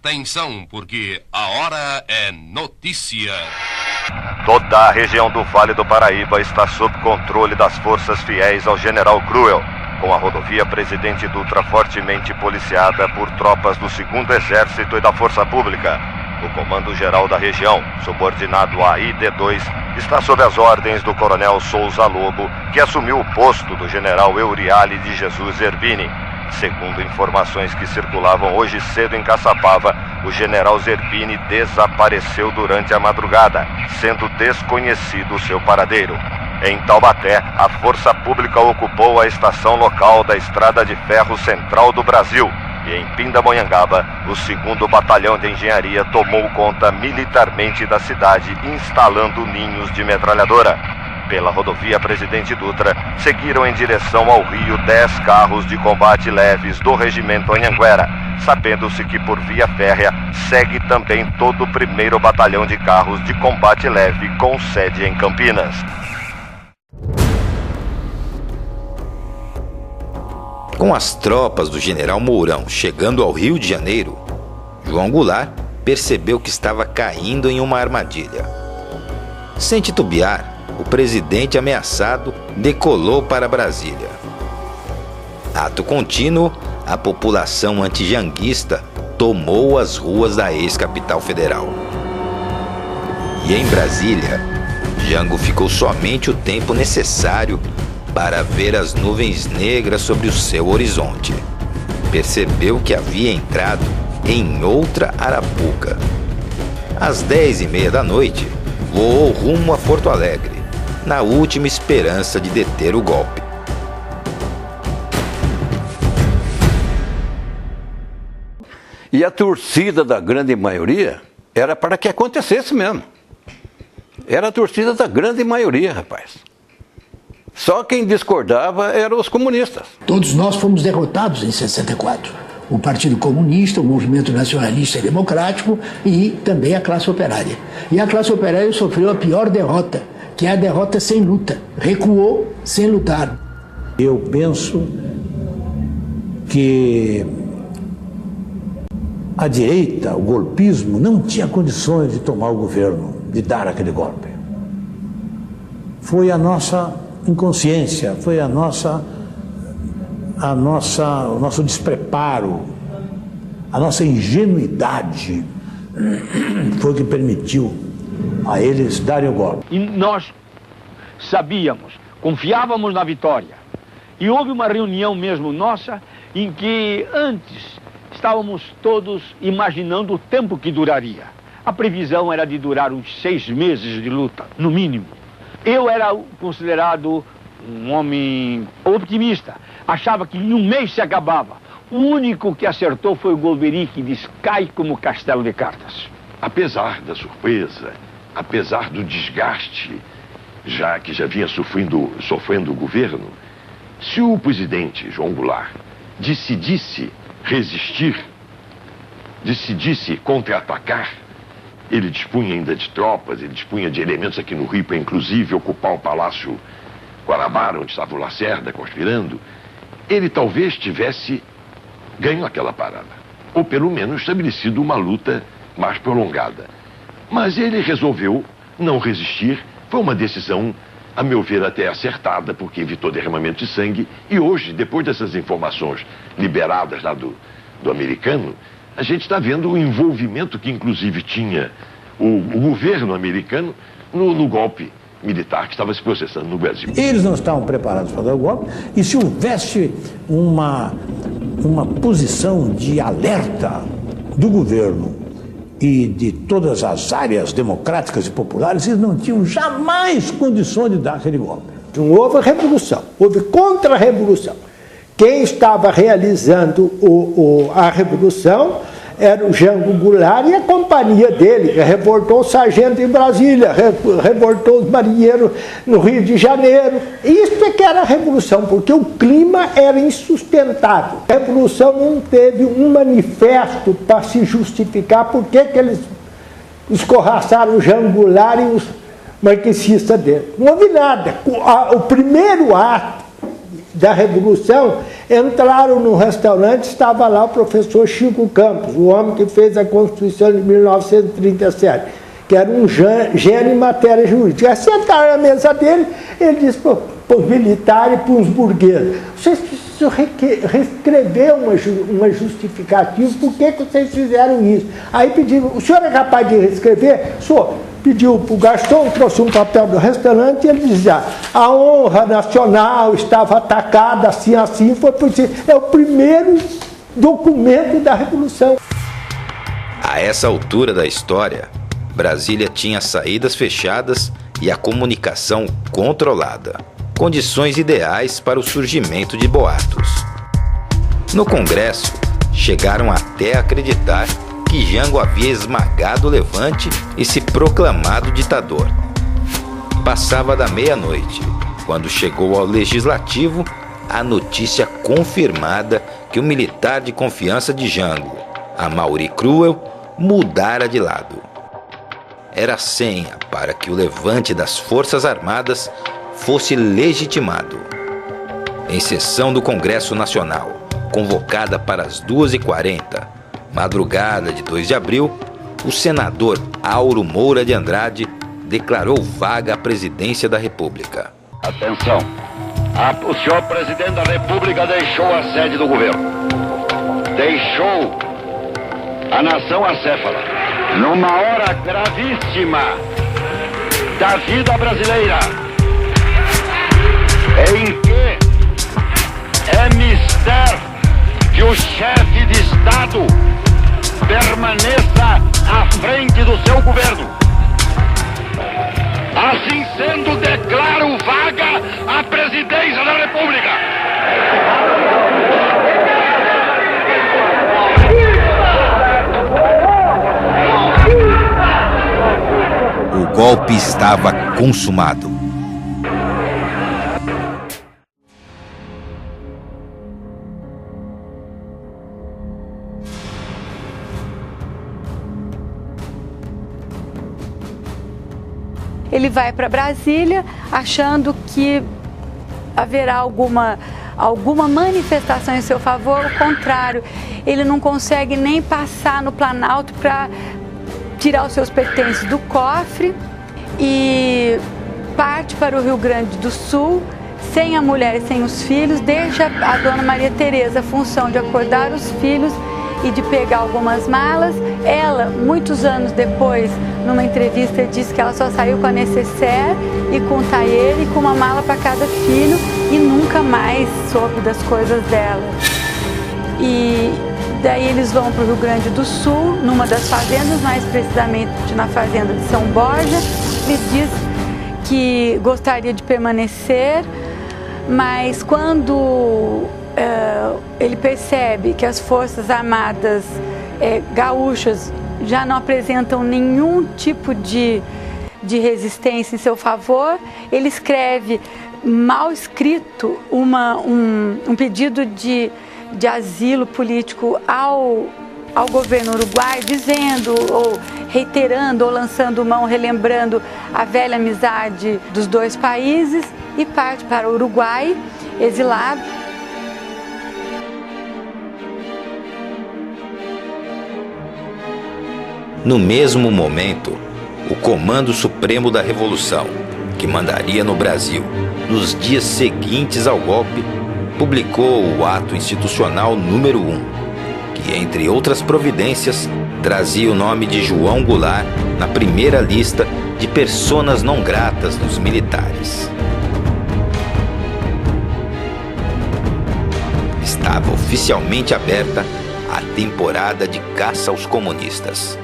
Atenção, porque a hora é notícia. Toda a região do Vale do Paraíba está sob controle das forças fiéis ao General Cruel, com a rodovia Presidente Dutra fortemente policiada por tropas do 2º Exército e da Força Pública. O Comando-Geral da região, subordinado à ID2, está sob as ordens do Coronel Souza Lobo, que assumiu o posto do General Euriale de Jesus Zerbini. Segundo informações que circulavam hoje cedo em Caçapava, o General Zerbini desapareceu durante a madrugada, sendo desconhecido o seu paradeiro. Em Taubaté, a Força Pública ocupou a estação local da Estrada de Ferro Central do Brasil. E em Pindamonhangaba, o 2º Batalhão de Engenharia tomou conta militarmente da cidade, instalando ninhos de metralhadora. Pela rodovia Presidente Dutra, seguiram em direção ao Rio 10 carros de combate leves do Regimento Anhanguera, sabendo-se que por via férrea segue também todo o 1º Batalhão de Carros de Combate Leve com sede em Campinas. Com as tropas do General Mourão chegando ao Rio de Janeiro, João Goulart percebeu que estava caindo em uma armadilha. Sem titubear, o presidente ameaçado decolou para Brasília. Ato contínuo, a população antijanguista tomou as ruas da ex-capital federal. E em Brasília, Jango ficou somente o tempo necessário para ver as nuvens negras sobre o seu horizonte. Percebeu que havia entrado em outra arapuca. Às 10h30 da noite, voou rumo a Porto Alegre, na última esperança de deter o golpe. E a torcida da grande maioria era para que acontecesse mesmo. Era a torcida da grande maioria, rapaz. Só quem discordava eram os comunistas. Todos nós fomos derrotados em 64. O Partido Comunista, o Movimento Nacionalista e Democrático e também a classe operária. E a classe operária sofreu a pior derrota, que é a derrota sem luta. Recuou sem lutar. Eu penso que a direita, o golpismo, não tinha condições de tomar o governo, de dar aquele golpe. Foi a nossa inconsciência, foi o nosso despreparo, a nossa ingenuidade foi o que permitiu a eles darem o golpe. E nós sabíamos, confiávamos na vitória. E houve uma reunião mesmo nossa em que antes estávamos todos imaginando o tempo que duraria. A previsão era de durar uns 6 meses de luta, no mínimo. Eu era considerado um homem optimista. Achava que em um mês se acabava. O único que acertou foi o Golbery, que diz: cai como castelo de cartas. Apesar da surpresa, apesar do desgaste, já que já vinha sofrendo o governo, se o presidente João Goulart decidisse resistir, decidisse contra-atacar, ele dispunha ainda de tropas, ele dispunha de elementos aqui no Rio para inclusive ocupar o Palácio Guanabara, onde estava o Lacerda conspirando, ele talvez tivesse ganho aquela parada, ou pelo menos estabelecido uma luta mais prolongada. Mas ele resolveu não resistir. Foi uma decisão, a meu ver, até acertada, porque evitou derramamento de sangue. E hoje, depois dessas informações liberadas lá do americano, a gente está vendo o envolvimento que inclusive tinha o governo americano no golpe militar que estava se processando no Brasil. Eles não estavam preparados para dar o golpe, e se houvesse uma posição de alerta do governo e de todas as áreas democráticas e populares, eles não tinham jamais condições de dar aquele golpe. Não houve revolução, houve contra-revolução. Quem estava realizando a revolução era o Jango Goulart e a companhia dele, que revoltou o sargento em Brasília, revoltou os marinheiros no Rio de Janeiro. Isso é que era a revolução, porque o clima era insustentável. A revolução não teve um manifesto para se justificar por que eles escorraçaram o Jango Goulart e os marxistas dele. Não houve nada. O primeiro ato da revolução Entraram no restaurante, estava lá o professor Chico Campos, o homem que fez a Constituição de 1937, que era um gênio em matéria jurídica. Sentaram na mesa dele, ele disse para os militares e para os burgueses: vocês precisam reescrever uma justificativa, por que vocês fizeram isso? Aí pediram: o senhor é capaz de reescrever? Senhor, pediu para o garçom, trouxe um papel do restaurante e ele dizia: a honra nacional estava atacada assim, assim, foi por isso. É o primeiro documento da Revolução. A essa altura da história, Brasília tinha saídas fechadas e a comunicação controlada, condições ideais para o surgimento de boatos. No Congresso, chegaram até a acreditar que Jango havia esmagado o levante e se proclamado ditador. Passava da meia-noite, quando chegou ao Legislativo a notícia confirmada que o militar de confiança de Jango, Amaury Cruel, mudara de lado. Era a senha para que o levante das Forças Armadas fosse legitimado. Em sessão do Congresso Nacional, convocada para as 2h40, madrugada de 2 de abril, o senador Auro Moura de Andrade declarou vaga a presidência da República. Atenção! O senhor presidente da República deixou a sede do governo. Deixou a nação acéfala numa hora gravíssima da vida brasileira, em que é mister que o chefe de Estado permaneça à frente do seu governo. Assim sendo, declaro vaga a presidência da República. O golpe estava consumado. Ele vai para Brasília achando que haverá alguma manifestação em seu favor. Ao contrário, ele não consegue nem passar no Planalto para tirar os seus pertences do cofre e parte para o Rio Grande do Sul, sem a mulher e sem os filhos. Deixa a dona Maria Tereza a função de acordar os filhos e de pegar algumas malas. Ela, muitos anos depois, numa entrevista, disse que ela só saiu com a necessaire e com o tailleur e com uma mala para cada filho e nunca mais soube das coisas dela. E daí eles vão para o Rio Grande do Sul, numa das fazendas, mais precisamente na fazenda de São Borja. Ele diz que gostaria de permanecer, mas quando ele percebe que as Forças Armadas gaúchas já não apresentam nenhum tipo de resistência em seu favor, ele escreve, mal escrito, um pedido de asilo político ao governo uruguaio, dizendo, ou reiterando, ou lançando mão, relembrando a velha amizade dos dois países, e parte para o Uruguai, exilado. No mesmo momento, o Comando Supremo da Revolução, que mandaria no Brasil nos dias seguintes ao golpe, publicou o Ato Institucional número 1, que, entre outras providências, trazia o nome de João Goulart na primeira lista de personas não gratas dos militares. Estava oficialmente aberta a temporada de caça aos comunistas.